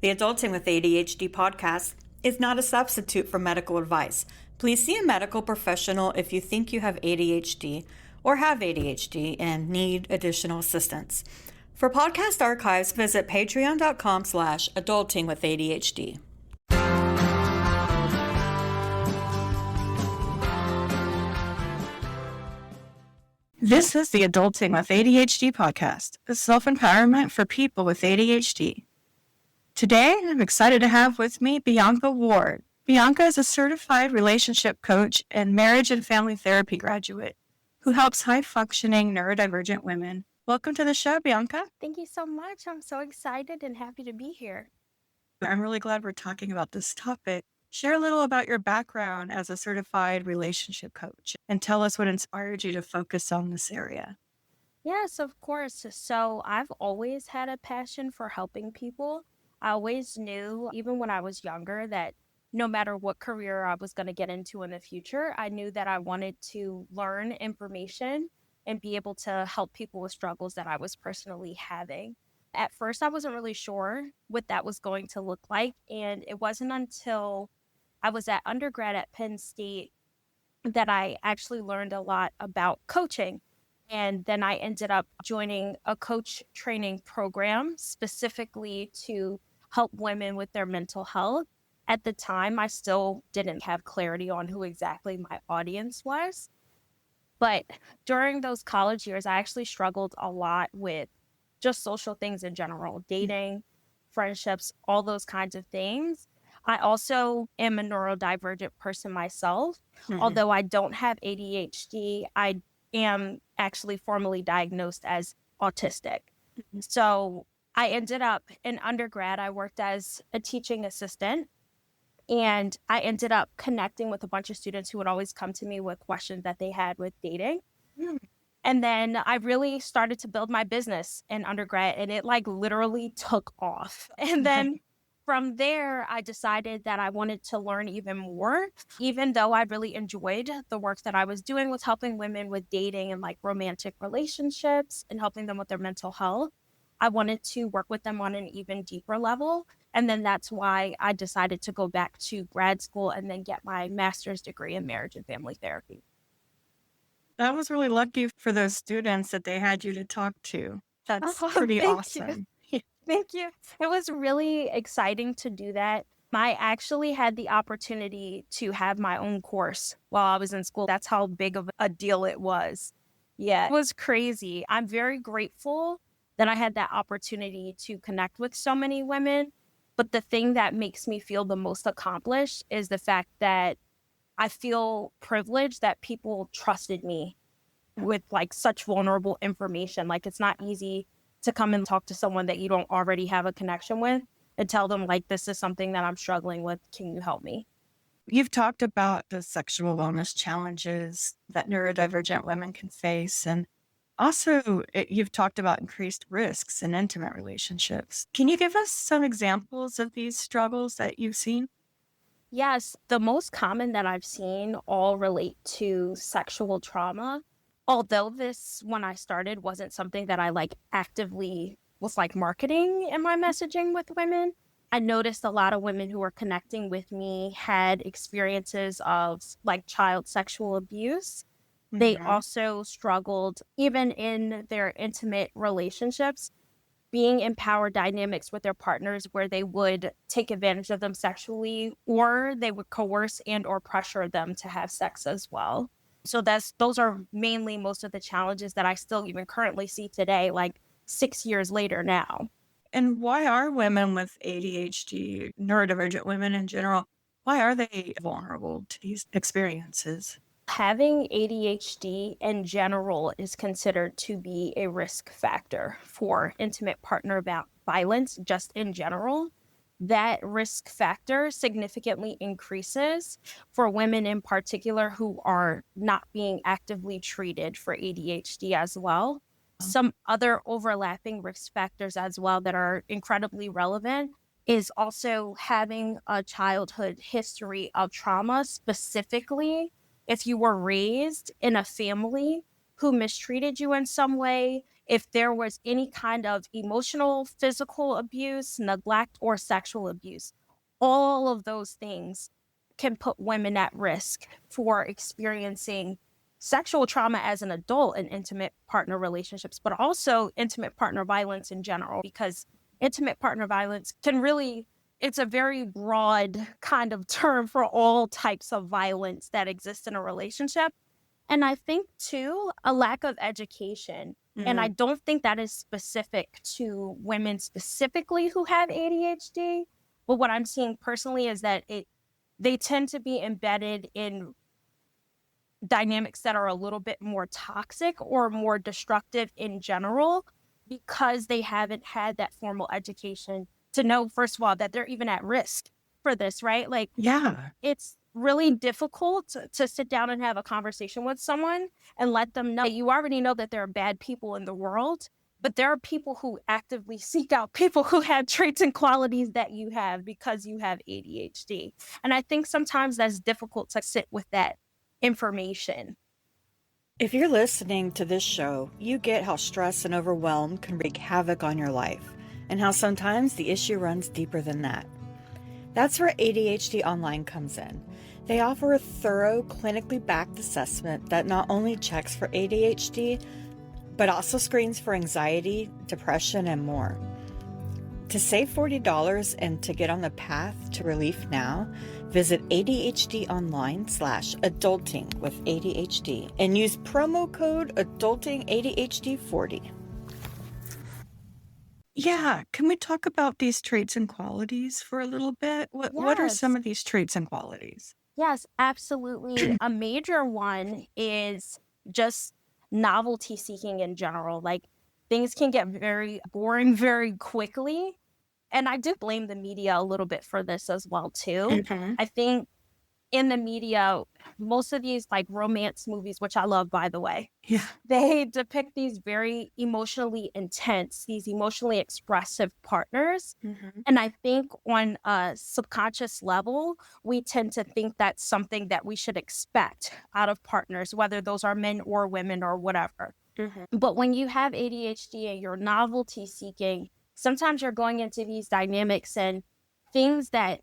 The Adulting with ADHD podcast is not a substitute for medical advice. Please see a medical professional if you think you have ADHD or have ADHD and need additional assistance. For podcast archives, visit patreon.com/adultingwithadhd. This is the Adulting with ADHD podcast, a self-empowerment for people with ADHD. Today, I'm excited to have with me Beaonca Ward. Bianca is a certified relationship coach and marriage and family therapy graduate who helps high-functioning neurodivergent women. Welcome to the show, Bianca. Thank you so much. I'm so excited and happy to be here. I'm really glad we're talking about this topic. Share a little about your background as a certified relationship coach and tell us what inspired you to focus on this area. Yes, of course. So I've always had a passion for helping people. I always knew, even when I was younger, that no matter what career I was going to get into in the future, I knew that I wanted to learn information and be able to help people with struggles that I was personally having. At first, I wasn't really sure what that was going to look like. And it wasn't until I was at undergrad at Penn State that I actually learned a lot about coaching. And then I ended up joining a coach training program specifically to help women with their mental health. At the time, I still didn't have clarity on who exactly my audience was. But during those college years, I actually struggled a lot with just social things in general, dating, friendships, all those kinds of things. I also am a neurodivergent person myself. Although I don't have ADHD, I am actually formally diagnosed as autistic. So I ended up in undergrad, I worked as a teaching assistant, and I ended up connecting with a bunch of students who would always come to me with questions that they had with dating. And then I really started to build my business in undergrad, and it literally took off. And then from there, I decided that I wanted to learn even more, even though I really enjoyed the work that I was doing with helping women with dating and romantic relationships and helping them with their mental health. I wanted to work with them on an even deeper level. And then that's why I decided to go back to grad school and then get my master's degree in marriage and family therapy. That was really lucky for those students that they had you to talk to. That's pretty awesome. Thank you. It was really exciting to do that. I actually had the opportunity to have my own course while I was in school. That's how big of a deal it was. Yeah, it was crazy. I'm very grateful that I had that opportunity to connect with so many women. But the thing that makes me feel the most accomplished is the fact that I feel privileged that people trusted me with such vulnerable information. It's not easy to come and talk to someone that you don't already have a connection with and tell them this is something that I'm struggling with. Can you help me? You've talked about the sexual wellness challenges that neurodivergent women can face. And also, you've talked about increased risks in intimate relationships. Can you give us some examples of these struggles that you've seen? Yes, the most common that I've seen all relate to sexual trauma. Although this, when I started, wasn't something that I actively was marketing in my messaging with women, I noticed a lot of women who were connecting with me had experiences of child sexual abuse. They also struggled, even in their intimate relationships, being in power dynamics with their partners where they would take advantage of them sexually, or they would coerce and or pressure them to have sex as well. So those are mainly most of the challenges that I still even currently see today, 6 years later now. And why are women with ADHD, neurodivergent women in general, why are they vulnerable to these experiences? Having ADHD in general is considered to be a risk factor for intimate partner violence just in general. That risk factor significantly increases for women in particular who are not being actively treated for ADHD as well. Some other overlapping risk factors as well that are incredibly relevant is also having a childhood history of trauma, specifically if you were raised in a family who mistreated you in some way, if there was any kind of emotional, physical abuse, neglect, or sexual abuse. All of those things can put women at risk for experiencing sexual trauma as an adult in intimate partner relationships, but also intimate partner violence in general, because intimate partner violence can really, it's a very broad kind of term for all types of violence that exist in a relationship. And I think, too, a lack of education. And I don't think that is specific to women specifically who have ADHD. But what I'm seeing personally is that they tend to be embedded in dynamics that are a little bit more toxic or more destructive in general, because they haven't had that formal education to know, first of all, that they're even at risk for this, right? Like, Yeah. it's really difficult to sit down and have a conversation with someone and let them know. You already know that there are bad people in the world, but there are people who actively seek out people who have traits and qualities that you have because you have ADHD. And I think sometimes that's difficult to sit with that information. If you're listening to this show, you get how stress and overwhelm can wreak havoc on your life, and how sometimes the issue runs deeper than that. That's where ADHD Online comes in. They offer a thorough, clinically backed assessment that not only checks for ADHD, but also screens for anxiety, depression, and more. To save $40 and to get on the path to relief now, visit ADHDonline/adulting with ADHD and use promo code ADultingADHD40. Yeah. Can we talk about these traits and qualities for a little bit? What are some Yes. of these traits and qualities? Yes, absolutely. A major one is just novelty seeking in general. Like, things can get very boring very quickly. And I do blame the media a little bit for this as well, too. I think in the media, most of these like romance movies, which I love, by the way, Yeah. they depict these very emotionally intense, these emotionally expressive partners. And I think on a subconscious level, we tend to think that's something that we should expect out of partners, whether those are men or women or whatever. But when you have ADHD and you're novelty seeking, sometimes you're going into these dynamics and things that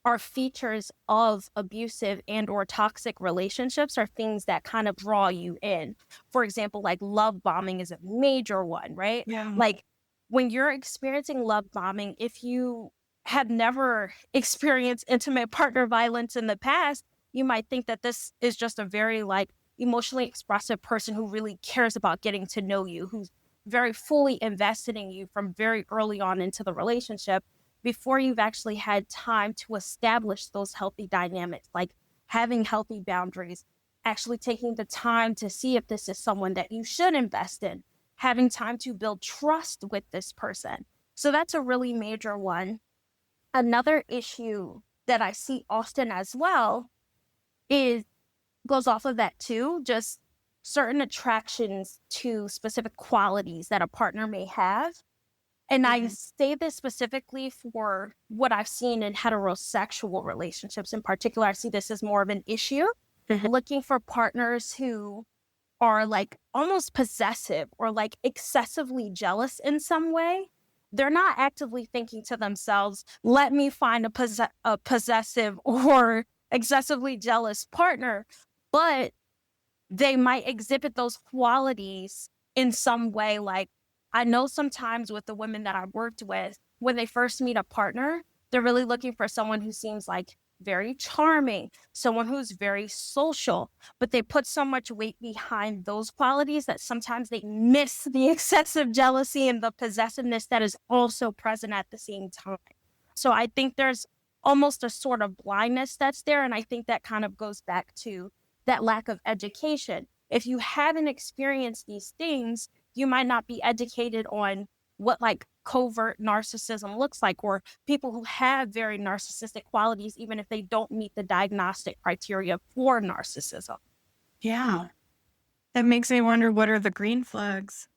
are features of abusive and or toxic relationships are things that kind of draw you in. For example, like love bombing is a major one, right? Yeah. Like, when you're experiencing love bombing, if you have never experienced intimate partner violence in the past, you might think that this is just a very like emotionally expressive person who really cares about getting to know you, who's very fully invested in you from very early on into the relationship, before you've actually had time to establish those healthy dynamics, like having healthy boundaries, actually taking the time to see if this is someone that you should invest in, having time to build trust with this person. So that's a really major one. Another issue that I see often as well is goes off of that too, just certain attractions to specific qualities that a partner may have. And I say this specifically for what I've seen in heterosexual relationships in particular. I see this as more of an issue. Looking for partners who are like almost possessive or like excessively jealous in some way. They're not actively thinking to themselves, let me find a possessive or excessively jealous partner, but they might exhibit those qualities in some way. Like, I know sometimes with the women that I've worked with, when they first meet a partner, they're really looking for someone who seems like very charming, someone who's very social, but they put so much weight behind those qualities that sometimes they miss the excessive jealousy and the possessiveness that is also present at the same time. So I think there's almost a sort of blindness that's there. And I think that kind of goes back to that lack of education. If you haven't experienced these things, you might not be educated on what like covert narcissism looks like, or people who have very narcissistic qualities, even if they don't meet the diagnostic criteria for narcissism. Yeah. That makes me wonder, what are the green flags?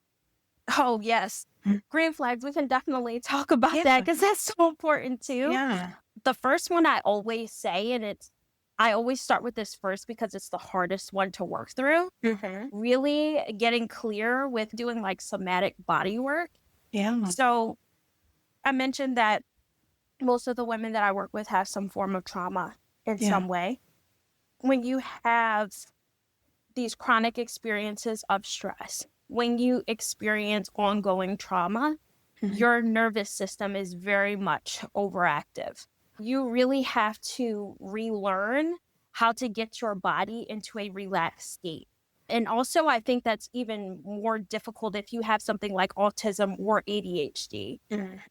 Oh, yes. Green flags. We can definitely talk about that because that's so important too. Yeah. The first one I always say, and I always start with this first because it's the hardest one to work through. Really getting clear with doing like somatic body work. Yeah. So I mentioned that most of the women that I work with have some form of trauma in Yeah. some way. When you have these chronic experiences of stress, when you experience ongoing trauma, your nervous system is very much overactive. You really have to relearn how to get your body into a relaxed state. And also, I think that's even more difficult if you have something like autism or ADHD.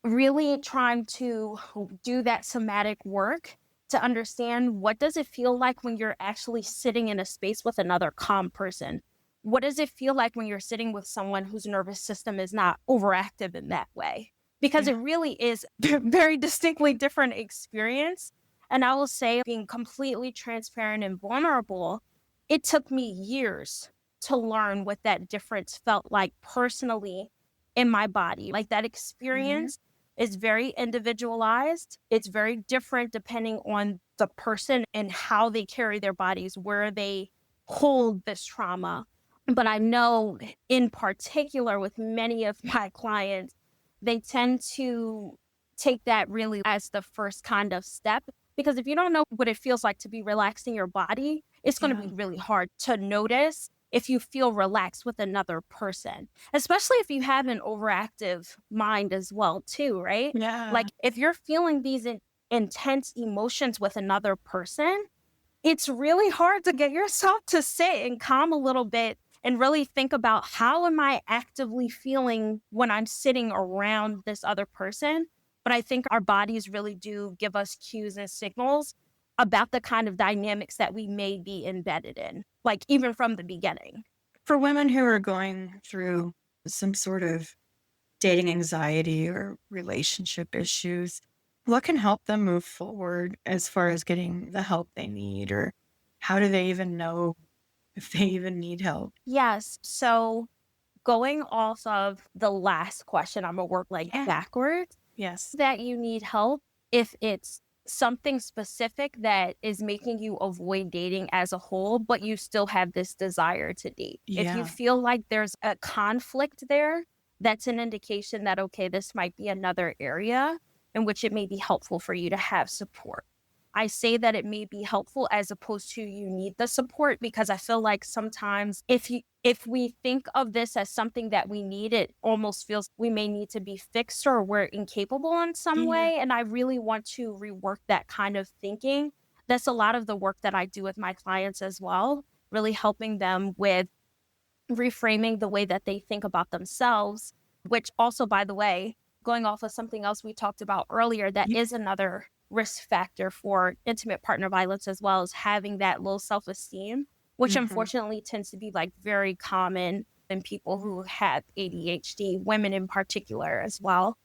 Really trying to do that somatic work to understand, what does it feel like when you're actually sitting in a space with another calm person? What does it feel like when you're sitting with someone whose nervous system is not overactive in that way? Because Yeah. it really is a very distinctly different experience. And I will say, being completely transparent and vulnerable, it took me years to learn what that difference felt like personally in my body. Like, that experience is very individualized. It's very different depending on the person and how they carry their bodies, where they hold this trauma. But I know in particular with many of my clients, they tend to take that really as the first kind of step. Because if you don't know what it feels like to be relaxing your body, it's going to be really hard to notice if you feel relaxed with another person, especially if you have an overactive mind as well, too, right? Yeah. Like, if you're feeling these intense emotions with another person, it's really hard to get yourself to sit and calm a little bit and really think about, how am I actively feeling when I'm sitting around this other person? But I think our bodies really do give us cues and signals about the kind of dynamics that we may be embedded in, like even from the beginning. For women who are going through some sort of dating anxiety or relationship issues, what can help them move forward as far as getting the help they need, or how do they even know if they even need help? Yes. So going off of the last question, I'm going to work like Yeah. backwards. Yes. That you need help if it's something specific that is making you avoid dating as a whole, but you still have this desire to date. If you Yeah. feel like there's a conflict there, that's an indication that, okay, this might be another area in which it may be helpful for you to have support. I say that it may be helpful as opposed to you need the support, because I feel like sometimes if we think of this as something that we need, it almost feels we may need to be fixed or we're incapable in some Yeah. way. And I really want to rework that kind of thinking. That's a lot of the work that I do with my clients as well, really helping them with reframing the way that they think about themselves, which also, by the way, going off of something else we talked about earlier, that is another risk factor for intimate partner violence, as well as having that low self-esteem, which unfortunately tends to be like very common in people who have ADHD, women in particular as well.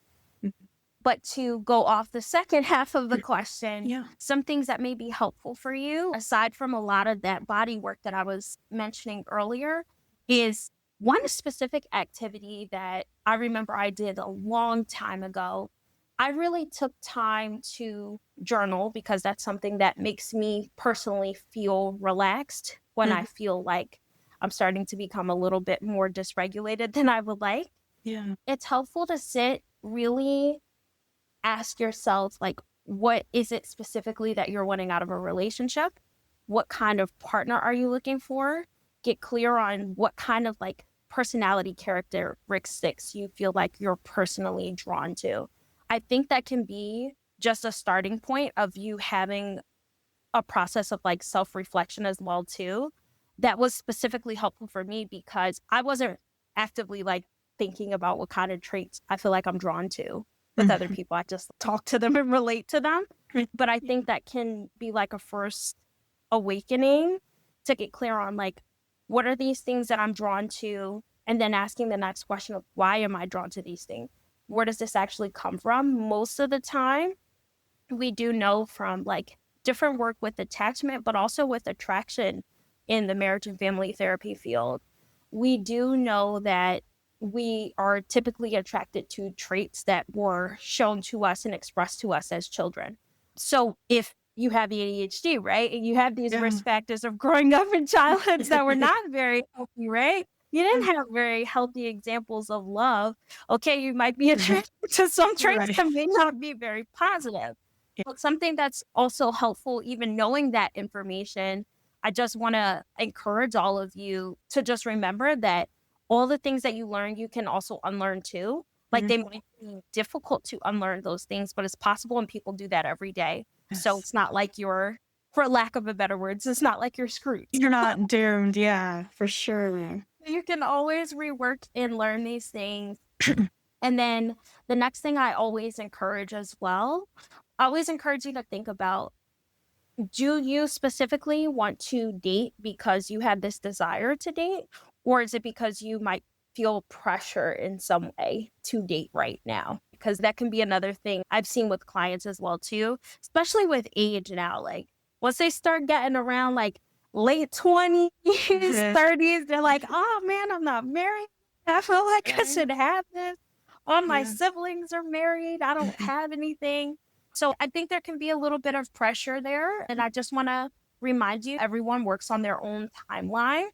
But to go off the second half of the question, some things that may be helpful for you, aside from a lot of that body work that I was mentioning earlier, is one specific activity that I remember I did a long time ago. I really took time to journal, because that's something that makes me personally feel relaxed when I feel like I'm starting to become a little bit more dysregulated than I would like. Yeah. It's helpful to sit, really ask yourself, like, what is it specifically that you're wanting out of a relationship? What kind of partner are you looking for? Get clear on what kind of like personality characteristics you feel like you're personally drawn to. I think that can be just a starting point of you having a process of like self-reflection as well too. That was specifically helpful for me because I wasn't actively like thinking about what kind of traits I feel like I'm drawn to with other people. I just talk to them and relate to them. But I think that can be like a first awakening to get clear on like, what are these things that I'm drawn to? And then asking the next question of, why am I drawn to these things? Where does this actually come from? Most of the time, we do know from like different work with attachment, but also with attraction in the marriage and family therapy field. We do know that we are typically attracted to traits that were shown to us and expressed to us as children. So if you have ADHD, right? And you have these Yeah. risk factors of growing up in childhoods that were not very healthy, right? You didn't have very healthy examples of love. Okay, you might be attracted to some traits Right. that may not be very positive. Yeah. But something that's also helpful, even knowing that information, I just want to encourage all of you to just remember that all the things that you learn, you can also unlearn too. Like they might be difficult to unlearn those things, but it's possible and people do that every day. So Yes. it's not like you're, for lack of a better words, it's not like you're screwed. You're not doomed. Yeah, for sure. You can always rework and learn these things. And then the next thing I always encourage as well, I always encourage you to think about, do you specifically want to date because you have this desire to date? Or is it because you might feel pressure in some way to date right now? Because that can be another thing I've seen with clients as well too, especially with age now. Like once they start getting around like late 20s, 30s, they're like, oh man, I'm not married. I feel like I should have this. All my Yeah. siblings are married. I don't have anything. So I think there can be a little bit of pressure there. And I just want to remind you, everyone works on their own timeline,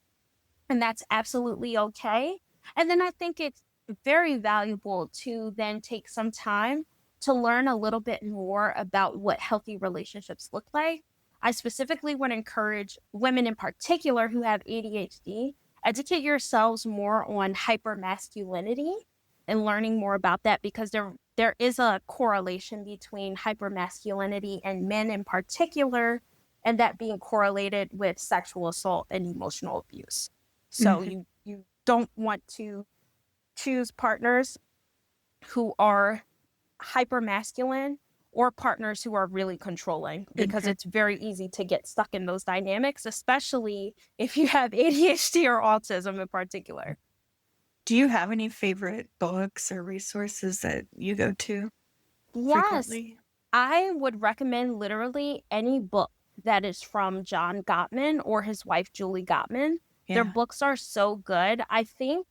and that's absolutely okay. And then I think it's very valuable to then take some time to learn a little bit more about what healthy relationships look like. I specifically would encourage women in particular who have ADHD, educate yourselves more on hypermasculinity and learning more about that, because there is a correlation between hypermasculinity and men in particular, and that being correlated with sexual assault and emotional abuse. So you don't want to choose partners who are hypermasculine or partners who are really controlling, because it's very easy to get stuck in those dynamics, especially if you have ADHD or autism in particular. Do you have any favorite books or resources that you go to Yes, frequently? I would recommend literally any book that is from John Gottman or his wife, Julie Gottman. Their Yeah. books are so good. I think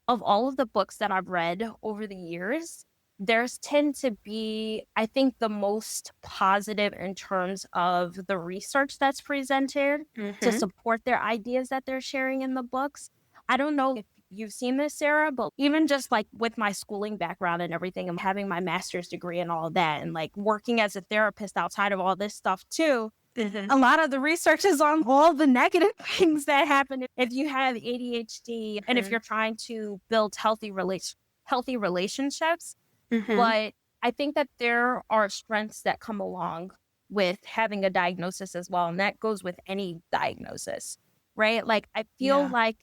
of all of the books that I've read over the years, theirs tend to be, I think, the most positive in terms of the research that's presented to support their ideas that they're sharing in the books. I don't know if you've seen this, Sarah, but even just like with my schooling background and everything, and having my master's degree and all that, and like working as a therapist outside of all this stuff too, a lot of the research is on all the negative things that happen if you have ADHD and if you're trying to build healthy relationships. But I think that there are strengths that come along with having a diagnosis as well. And that goes with any diagnosis, right? Like I feel Yeah. like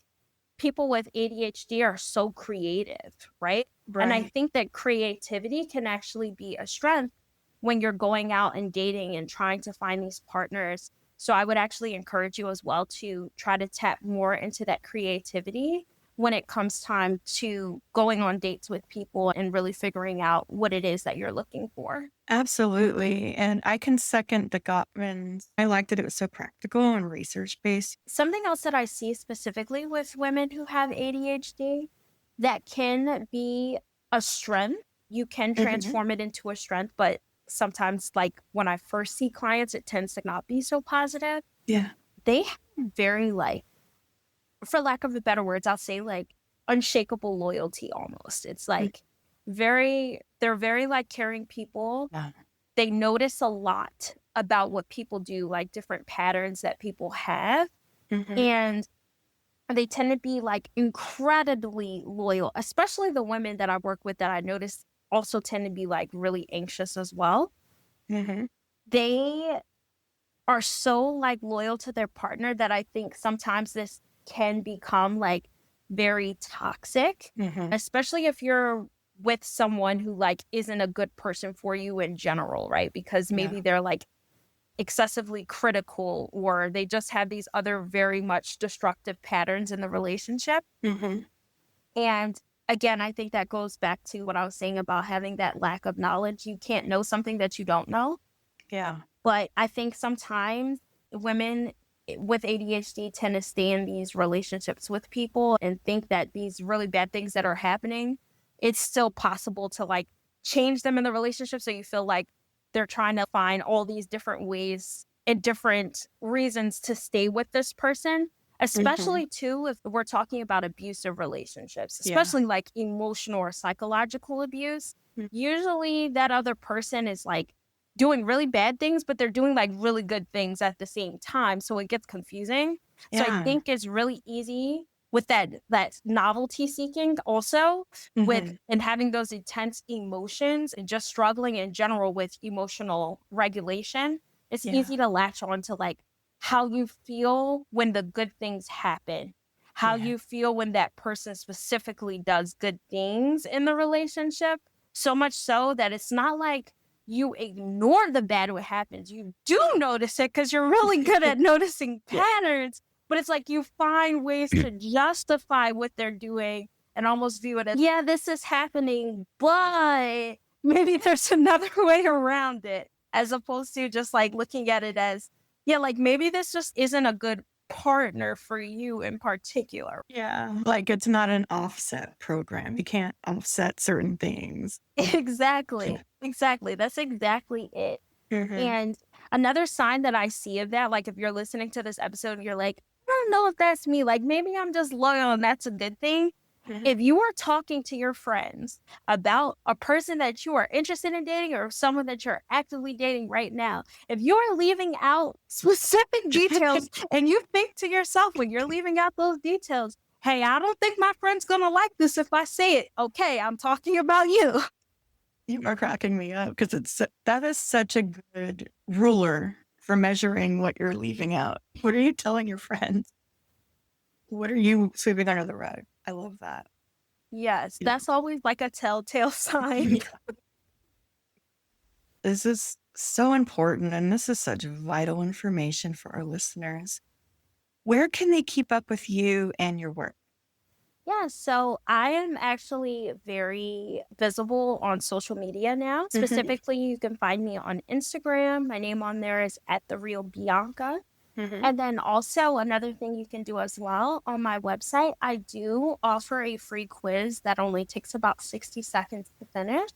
people with ADHD are so creative, right? And I Right. think that creativity can actually be a strength when you're going out and dating and trying to find these partners. So I would actually encourage you as well to try to tap more into that creativity when it comes time to going on dates with people and really figuring out what it is that you're looking for. Absolutely. And I can second the Gottmans. I liked that it was so practical and research based. Something else that I see specifically with women who have ADHD that can be a strength. You can transform it into a strength, but sometimes, like when I first see clients, it tends to not be so positive. Yeah. They have very, like, for lack of a better words, I'll say like unshakable loyalty almost. It's like they're very like caring people. Yeah. They notice a lot about what people do, like different patterns that people have. And they tend to be like incredibly loyal, especially the women that I work with that I notice also tend to be like really anxious as well. They are so like loyal to their partner that I think sometimes this can become like very toxic, especially if you're with someone who like isn't a good person for you in general, right? Because maybe they're like excessively critical, or they just have these other very much destructive patterns in the relationship. And again, I think that goes back to what I was saying about having that lack of knowledge. You can't know something that you don't know. Yeah. But I think sometimes women with ADHD tend to stay in these relationships with people and think that these really bad things that are happening, it's still possible to like change them in the relationship. So you feel like they're trying to find all these different ways and different reasons to stay with this person, Mm-hmm. especially too if we're talking about abusive relationships, Yeah. especially like emotional or psychological abuse. Usually that other person is like doing really bad things, but they're doing like really good things at the same time. So it gets confusing. So I Yeah. think it's really easy with that novelty seeking also with Mm-hmm. and having those intense emotions and just struggling in general with emotional regulation. It's Yeah. easy to latch on to like how you feel when the good things happen, how Yeah. you feel when that person specifically does good things in the relationship. So much so that it's not like you ignore the bad what happens. You do notice it because you're really good at noticing Yeah. patterns, but it's like you find ways to justify what they're doing and almost view it as, yeah, this is happening, but maybe there's another way around it, as opposed to just like looking at it as, yeah, like maybe this just isn't a good partner for you in particular. Yeah. Like it's not an offset program. You can't offset certain things. Exactly. Exactly. That's exactly it. Mm-hmm. And another sign that I see of that, like if you're listening to this episode and you're like, I don't know if that's me, like maybe I'm just loyal and that's a good thing. Mm-hmm. If you are talking to your friends about a person that you are interested in dating or someone that you're actively dating right now, if you're leaving out specific details and you think to yourself when you're leaving out those details, hey, I don't think my friend's gonna like this if I say it. Okay, I'm talking about you. You are cracking me up because that is such a good ruler for measuring what you're leaving out. What are you telling your friends? What are you sweeping under the rug? I love that. Yes, Yeah. that's always like a telltale sign. This is so important, and this is such vital information for our listeners. Where can they keep up with you and your work? Yeah, so I am actually very visible on social media now. Mm-hmm. Specifically, you can find me on Instagram. My name on there is at the real Bianca. Mm-hmm. And then also another thing you can do as well on my website, I do offer a free quiz that only takes about 60 seconds to finish.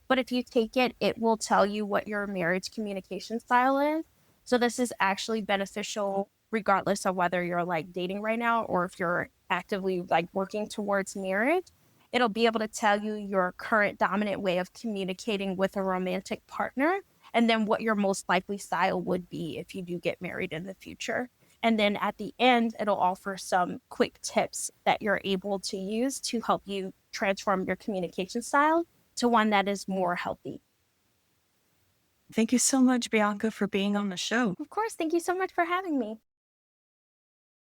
But if you take it, it will tell you what your marriage communication style is. So this is actually beneficial regardless of whether you're like dating right now or if you're actively like working towards marriage. It'll be able to tell you your current dominant way of communicating with a romantic partner and then what your most likely style would be if you do get married in the future. And then at the end, it'll offer some quick tips that you're able to use to help you transform your communication style to one that is more healthy. Thank you so much, Bianca, for being on the show. Of course, thank you so much for having me.